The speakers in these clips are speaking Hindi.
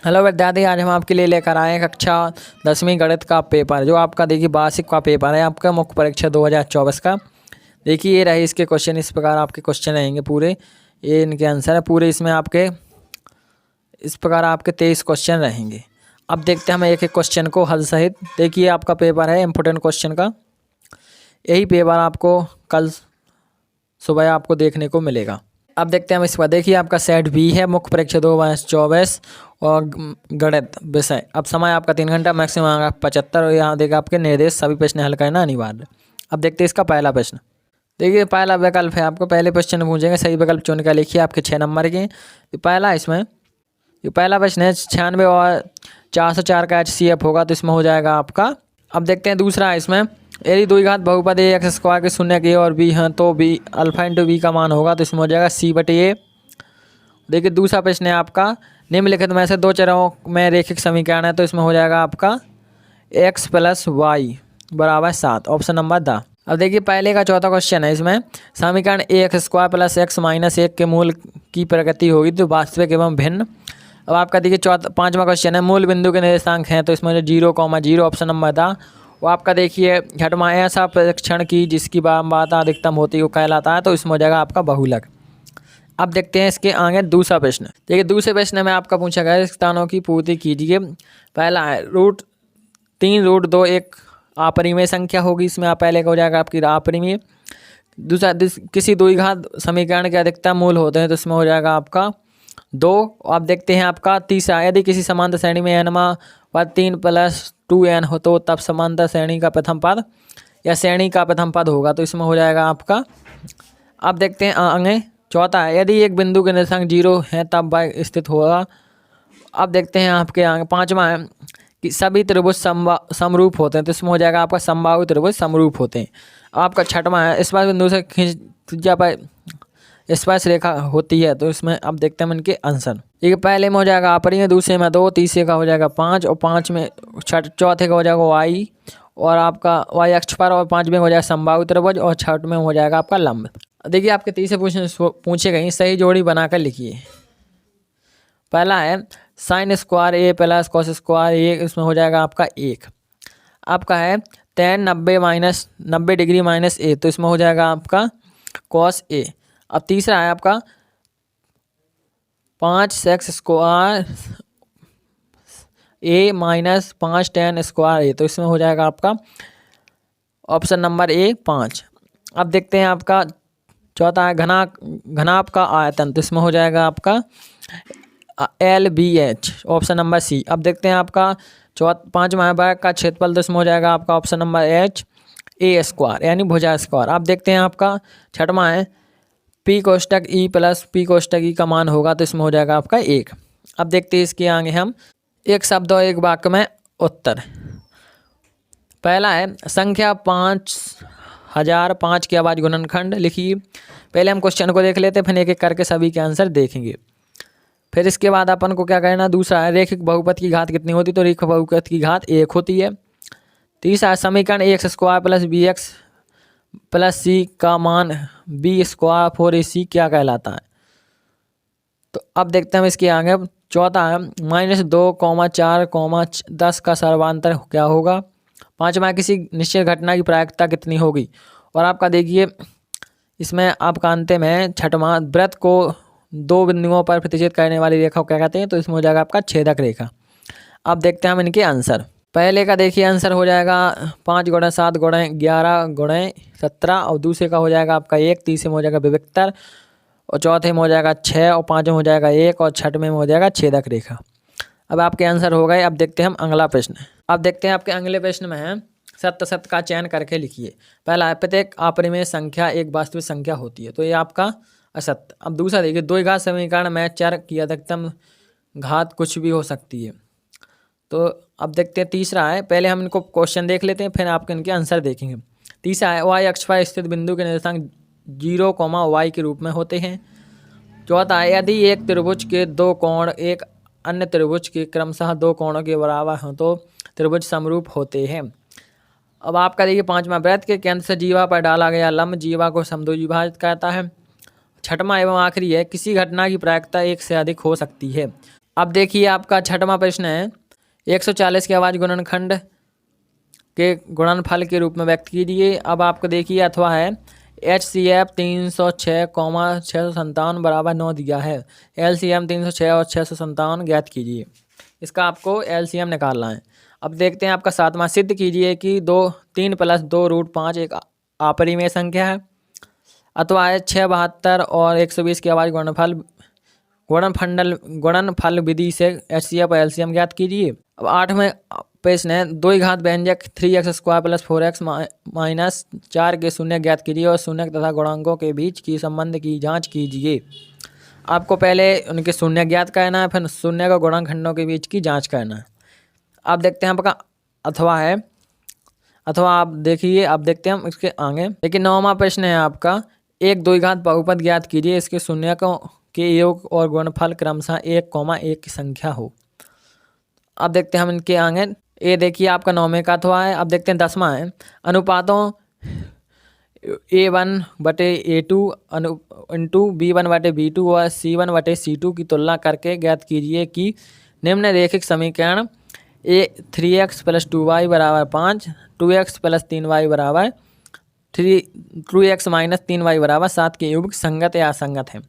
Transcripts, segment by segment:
हेलो विद्यार्थी, आज हम आपके लिए लेकर आए हैं कक्षा 10वीं गणित का पेपर, जो आपका देखिए वार्षिक का पेपर है आपका मुख्य परीक्षा 2024 का। देखिए ये रहे इसके क्वेश्चन, इस प्रकार आपके क्वेश्चन रहेंगे पूरे, ये इनके आंसर है पूरे। इसमें आपके इस प्रकार आपके 23 क्वेश्चन रहेंगे। अब देखते हैं हम एक एक क्वेश्चन को हल सहित। देखिए आपका पेपर है इम्पोर्टेंट क्वेश्चन का, यही पेपर आपको कल सुबह आपको देखने को मिलेगा। अब देखते हैं हम इस पर। देखिए आपका सेट बी है मुख्य परीक्षा 2024 और गणित विषय। अब समय आपका 3 घंटा, मैक्सिमम आएगा 75 और यहाँ देखिए आपके निर्देश सभी प्रश्न हल करना अनिवार्य। अब देखते हैं इसका पहला प्रश्न। देखिए पहला विकल्प है आपको, पहले प्रश्न पूछेंगे, सही विकल्प चुन कर लिखिए आपके 6 नंबर के। तो पहला इसमें ये पहला प्रश्न है 96 और 404 का HCF होगा, तो इसमें हो जाएगा आपका। अब देखते हैं दूसरा है इसमें, यदि द्विघात बहुपद ए एक्स स्क्वायर के शून्य ए और बी हैं तो बी अल्फा इंटू बी का मान होगा, तो इसमें हो जाएगा C/A। देखिए दूसरा प्रश्न है आपका, निम्नलिखित में से दो चरों में रैखिक समीकरण है, तो इसमें हो जाएगा आपका x + y = 7, option number the. अब देखिए पहले का चौथा क्वेश्चन है इसमें, समीकरण ax² + x - 1 के मूल की प्रकृति होगी तो वास्तविक एवं भिन्न। अब आपका देखिए पांचवा क्वेश्चन है, मूल बिंदु के निर्देशांक हैं, तो इसमें 0,0, ऑप्शन नंबर द। वो आपका देखिए घटमा ऐसा परीक्षण की जिसकी बाधा अधिकतम होती है वो कहलाता है, तो इसमें हो जाएगा आपका बहुलक। अब देखते हैं इसके आगे दूसरा प्रश्न। देखिए दूसरे प्रश्न में आपका पूछा गया स्थानों की पूर्ति कीजिए। पहला है √3√2 एक अपरिमेय संख्या होगी, इसमें आप पहले का हो जाएगा आपकी अपरिमेय। दूसरा किसी द्विघात समीकरण के अधिकतम मूल होते हैं, तो इसमें हो जाएगा आपका 2। आप देखते हैं आपका तीसरा, यदि किसी समांतर श्रेणी में n पद 3 + 2n हो तो तब समांतर श्रेणी का प्रथम पद या श्रेणी का प्रथम पद होगा, तो इसमें हो जाएगा आपका। अब देखते हैं आगे चौथा है, यदि एक बिंदु के निर्देशांक 0 है तब y स्थित होगा। अब देखते हैं आपके आगे पांचवा है कि सभी त्रिभुज समरूप होते हैं, तो इसमें हो जाएगा आपका समबाहु त्रिभुज समरूप होते हैं। आपका छठवां है, इस बार बिंदु से खिंचा पर स्पर्श रेखा होती है, तो इसमें अब देखते हैं इनके आंसर। ठीक है, पहले में हो जाएगा अपरिमेय, दूसरे में 2, तीसरे का हो जाएगा 5 और चौथे का हो जाएगा y और आपका y अक्ष पर, और पांचवें में हो जाएगा समबाहु त्रिभुज और छठवें में हो जाएगा आपका लंब। देखिए आपके तीसरे प्रश्न पूछे गए, सही जोड़ी बनाकर लिखिए। पहला है sin² A + cos² A, इसमें हो जाएगा आपका 1। आपका है tan 90 डिग्री - A, तो इसमें हो जाएगा आपका cos A। अब तीसरा है आपका 5x² A - 5 tan² A, तो इसमें हो जाएगा आपका ऑप्शन नंबर A 5। अब देखते हैं आपका चौथा है घनाभ का आयतन, तो इसमें हो जाएगा आपका LBH, ऑप्शन नंबर C। अब देखते हैं आपका पांचवा वर्ग का क्षेत्रफल, तो इसमें हो जाएगा आपका ऑप्शन नंबर H A² यानी भुजा स्क्वायर। अब देखते हैं आपका छठवां है P कोष्टक E + P कोष्टक E का मान होगा, तो इसमें हो जाएगा आपका 1। अब देखते हैं इसके आगे हम एक शब्द और एक वाक्य में उत्तर। पहला है संख्या 5005 की आवाज गुणनखंड लिखिए। पहले हम क्वेश्चन को देख लेते हैं, फिर एक एक करके सभी के आंसर देखेंगे। फिर इसके बाद अपन को क्या करना, दूसरा है रैखिक बहुपद की घात कितनी होती, तो रैखिक बहुपद की घात 1 होती है। तीसरा है समीकरण ax² + bx + c का मान b² 4ac क्या कहलाता है। तो अब देखते हैं हम इसके आगे। चौथा है -2, 4, 10 का सर्वांतर क्या होगा। पांचवा किसी निश्चित घटना की प्रायिकता कितनी होगी। और आपका देखिए इसमें आपका अंतिम है छठवां, वृत्त को 2 बिंदुओं पर प्रतिच्छेद करने वाली रेखा को क्या कहते हैं, तो इसमें हो जाएगा आपका छेदक रेखा। अब देखते हैं हम इनके आंसर। पहले का देखिए आंसर हो जाएगा 5 × 7 × 11 × 17 और दूसरे का हो जाएगा आपका 1, तीसरे में हो जाएगा विविक्तर और चौथे में हो जाएगा 6 और पाँचवें में हो जाएगा 1 और छठवें में हो जाएगा छेदक रेखा। अब आपके आंसर हो गए। अब देखते हैं हम अगला प्रश्न। अब देखते हैं आपके अगले प्रश्न में है सत्य सत्य का चयन करके लिखिए। पहला है प्रत्येक अपरिमेय संख्या एक वास्तविक संख्या होती है, तो ये आपका असत्य। अब दूसरा देखिए द्विघात समीकरण में चर की अधिकतम घात कुछ भी हो सकती है, तो अब देखते हैं तीसरा है, पहले हम इनको क्वेश्चन देख लेते हैं फिर आपके इनके आंसर देखेंगे। तीसरा है y अक्ष पर स्थित बिंदु के निर्देशांक 0, y के रूप में होते हैं। चौथा है यदि एक त्रिभुज के 2 कोण एक अन्य त्रिभुज के क्रमशः 2 कोणों के बराबर हों तो त्रिभुज समरूप होते हैं। अब आपका देखिए पांचवा, वृत्त के केंद्र से जीवा पर डाला गया लंब जीवा को समद्विभाजित करता है। छठवां एवं आखिरी है किसी घटना की प्रायिकता 1 से अधिक हो सकती है। अब देखिए आपका छठवां प्रश्न है, 140 के अभाज्य गुणनखंड के गुणनफल के रूप में व्यक्त कीजिए। अब आपको देखिए अथवा है HCF 306,657 बराबर 9 दिया है। LCM 306 और 657 ज्ञात कीजिए। इसका आपको LCM निकालना है। अब देखते हैं आपका सातवां, सिद्ध कीजिए कि 3 + 2√5 एक अपरिमेय संख्या है। अथवा है 672 और 120 के अभाज्य गुणनफल विधि से HCF और LCM ज्ञात कीजिए। अब 8वें प्रश्न है, 2 घात व्यंजक 3x² + 4x - 4 के शून्य ज्ञात कीजिए और शून्य तथा गुणांकों के बीच की संबंध की जांच कीजिए। आपको पहले उनके शून्य ज्ञात करना है, फिर शून्य का गुणनखंडों के बीच की जांच करना है। आप देखते हैं आपका अथवा है, अथवा आप देखिए, आप देखते हैं हम इसके आगे। लेकिन 9वां प्रश्न है आपका, एक 2 घात बहुपद ज्ञात कीजिए, इसके शून्यकों के योग और गुणनफल क्रमशः 1,1 की संख्या हो। अब देखते हैं हम इनके आगे। ये देखिए आपका 9वें का अथवा है। अब देखते हैं 10वां है, अनुपातों A1/A2 इंटू B1/B2 और C1/C2 की तुलना करके ज्ञात कीजिए कि निम्नलिखित समीकरण 3x + 2y = 5, 2x + 3y = 2x - 3y = 7 के युग्म संगत या असंगत है।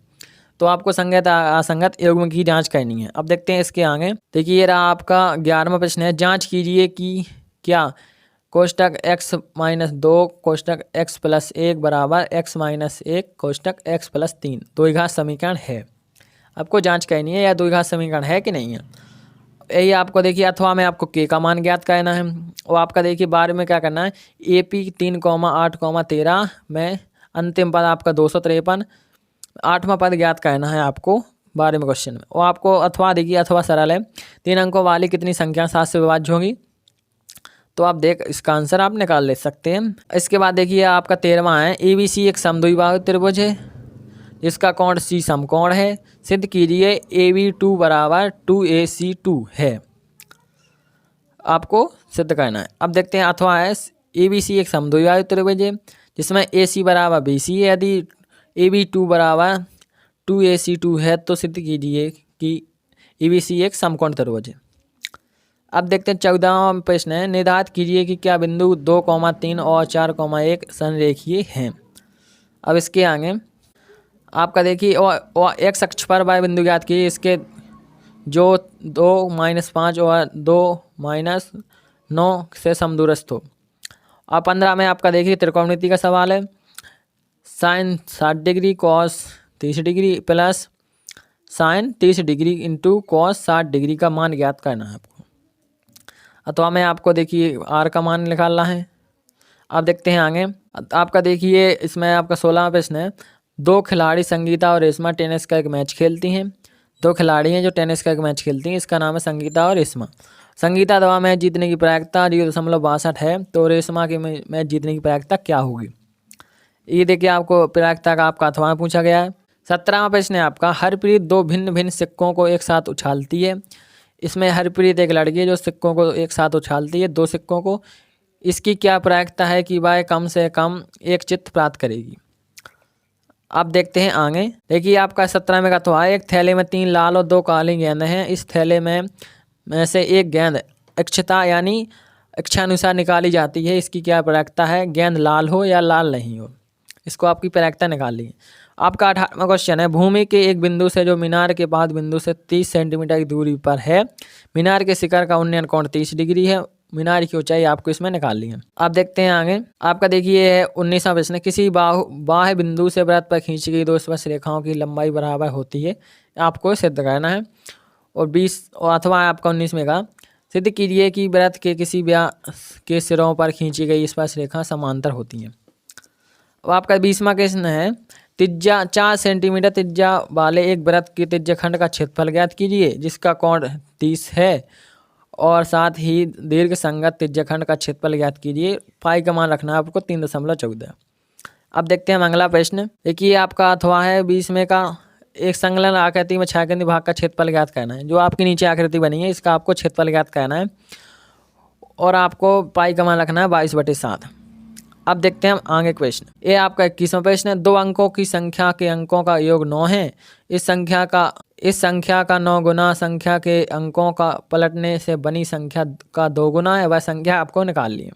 तो आपको संगत असंगत युग्म की जांच करनी है। अब देखते हैं इसके आगे। देखिए ये रहा आपका 11वां प्रश्न है, जांच कीजिए कि क्या कोष्टक x - 2 कोष्टक x + 1 बराबर x - 1 कोष्टक x + 3 द्विघात समीकरण है। आपको जांच करनी है या द्विघात समीकरण है कि नहीं है। यही आपको देखिए अथवा में आपको k का मान ज्ञात करना है। और आपका देखिए 12 में क्या करना है, AP 3,8,13 में अंतिम पद आपका 253, 8वां पद ज्ञात करना है आपको 12वें क्वेश्चन में। और आपको अथवा देखिए, अथवा सरल है, 3 अंकों वाली कितनी संख्या 7 से विभाज्य होगी। तो आप देख इसका आंसर आप निकाल ले सकते हैं। इसके बाद देखिए आपका 13वां है, ABC एक समद्विबाहु त्रिभुज है जिसका कोण C समकोण है। सिद्ध कीजिए AB2 = 2AC2 है। आपको सिद्ध करना है। अब देखते हैं अथवा है, ABC एक समद्विबाहु त्रिभुज है जिसमें AC = BC है। यदि AB2 = 2AC2 है तो सिद्ध कीजिए कि ABC एक समकोण त्रिभुज है। अब देखते हैं 14वां प्रश्न है, निर्धारित कीजिए कि क्या बिंदु 2,3 और 4,1 संरेखीय हैं। अब इसके आगे आपका देखिए और x अक्ष पर y बिंदु ज्ञात कीजिए, इसके जो 2 - 5 और 2 - 9 से समदूरस्थ हो। और 15 में आपका देखिए त्रिकोणमिति का सवाल है, sin 60 degree cos 30 degree plus sin 30 degree into cos 60 degree का मान ज्ञात करना है आपको। अथवा में आपको देखिए r का मान निकालना है। अब देखते हैं आगे। आपका देखिए इसमें आपका 16वां प्रश्न है, 2 खिलाड़ी संगीता और रेशमा टेनिस का एक मैच खेलती हैं। 2 खिलाड़ी हैं जो टेनिस का एक मैच खेलती हैं, इसका नाम है संगीता और रेशमा। संगीता द्वारा मैच जीतने की प्रायिकता 0.62 है, तो रेशमा की मैच जीतने की प्रायिकता क्या होगी। ये देखिए आपको प्रायिकता का आपका अथवा पूछा गया है। 17वां प्रश्न है आपका, हरप्रीत 2 भिन्न भिन्न सिक्कों को एक साथ उछालती है। इसमें हरप्रीत एक लड़की है जो सिक्कों को एक साथ उछालती है, 2 सिक्कों को। इसकी क्या प्रायिकता है कि वह कम से कम एक चित्त प्राप्त करेगी। अब देखते हैं आगे। देखिए आपका 17 में का तो है, एक थैले में 3 लाल और 2 काली गेंद हैं। इस थैले में से एक गेंद इच्छता यानी इच्छानुसार निकाली जाती है। इसकी क्या प्रायिकता है, गेंद लाल हो या लाल नहीं हो। इसको आपकी प्रायिकता निकालनी है। आपका 18वां क्वेश्चन है, भूमि के एक बिंदु से जो मीनार के बाद बिंदु से 30 सेंटीमीटर की दूरी पर है, मीनार के शिखर का उन्नयन कोण 30 डिग्री है। मीनार की ऊंचाई आपको इसमें निकालनी है। आप देखते हैं आगे। आपका देखिए है 19वां प्रश्न, किसी बाह्य बिंदु से वृत्त पर खींची गई 2 स्पर्श रेखाओं की लंबाई बराबर होती है। आपको सिद्ध करना है। और 20 अथवा आपका 19वें का, सिद्ध कीजिए कि वृत्त के किसी व्यास के सिरों पर खींची गई स्पर्श रेखा समांतर होती हैं। अब आपका 20वां प्रश्न है, त्रिज्या 4 सेंटीमीटर त्रिज्या वाले एक वृत्त के त्रिज्याखंड का क्षेत्रफल ज्ञात कीजिए जिसका कोण 30 है, और साथ ही दीर्घ संगत त्रिज्याखंड का क्षेत्रफल ज्ञात कीजिए। पाई का मान रखना है आपको 3.14। अब देखते हैं अगला प्रश्न। देखिए आपका अथवा है 20वें का, एक संलग्न आकृति में छायांकित भाग का क्षेत्रफल ज्ञात करना है। जो आपकी नीचे आकृति बनी है इसका आपको क्षेत्रफल ज्ञात करना है, और आपको पाई का मान रखना है 22/7। अब देखते हैं हम आगे क्वेश्चन। ये आपका 21वां प्रश्न है। 2 अंकों की संख्या के अंकों का योग 9 है। इस संख्या का 9 गुना संख्या के अंकों का पलटने से बनी संख्या का 2 गुना है, वह संख्या आपको निकालनी है।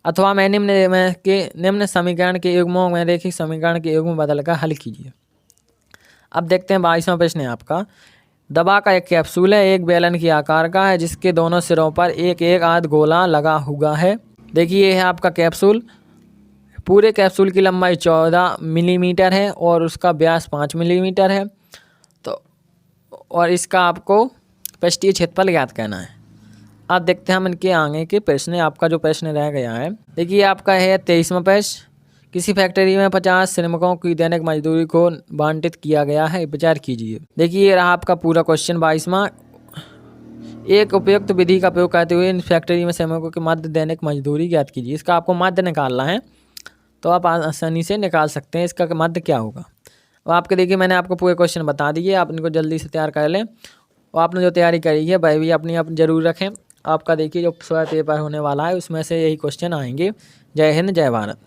अथवा मैं निम्न समीकरण के युग्मों में रैखिक समीकरण के युग्म बदलकर हल कीजिए। अब देखते हैं 22वां प्रश्न है आपका। दवा का एक कैप्सूल है, एक बेलन की आकार का है, जिसके दोनों सिरों पर एक एक आध गोला लगा हुआ है। देखिए ये है आपका कैप्सूल। पूरे कैप्सूल की लंबाई 14 मिलीमीटर है और उसका व्यास 5 मिलीमीटर है। तो और इसका आपको पृष्ठीय क्षेत्रफल ज्ञात करना है। अब देखते हैं हम इनके आगे के प्रश्न। आपका जो प्रश्न रह गया है, देखिए आपका है 23वां प्रश्न। किसी फैक्ट्री में 50 श्रमिकों की दैनिक मजदूरी को बांटित किया गया है, विचार कीजिए। देखिए ये रहा आपका पूरा क्वेश्चन 22वां। एक उपयुक्त विधि का प्रयोग करते हुए इन फैक्ट्री में श्रमिकों की माध्य दैनिक मजदूरी ज्ञात कीजिए। इसका आपको माध्य निकालना है, तो आप आसानी से निकाल सकते हैं इसका माध्य क्या होगा। अब आपके देखिए मैंने आपको पूरे क्वेश्चन बता दिए, आप इनको जल्दी से तैयार कर लें। और आपने जो तैयारी करी है वह भी अपनी आप जरूर रखें। आपका देखिए जो स्वयं पेपर होने वाला है उसमें से यही क्वेश्चन आएंगे। जय हिंद, जय भारत।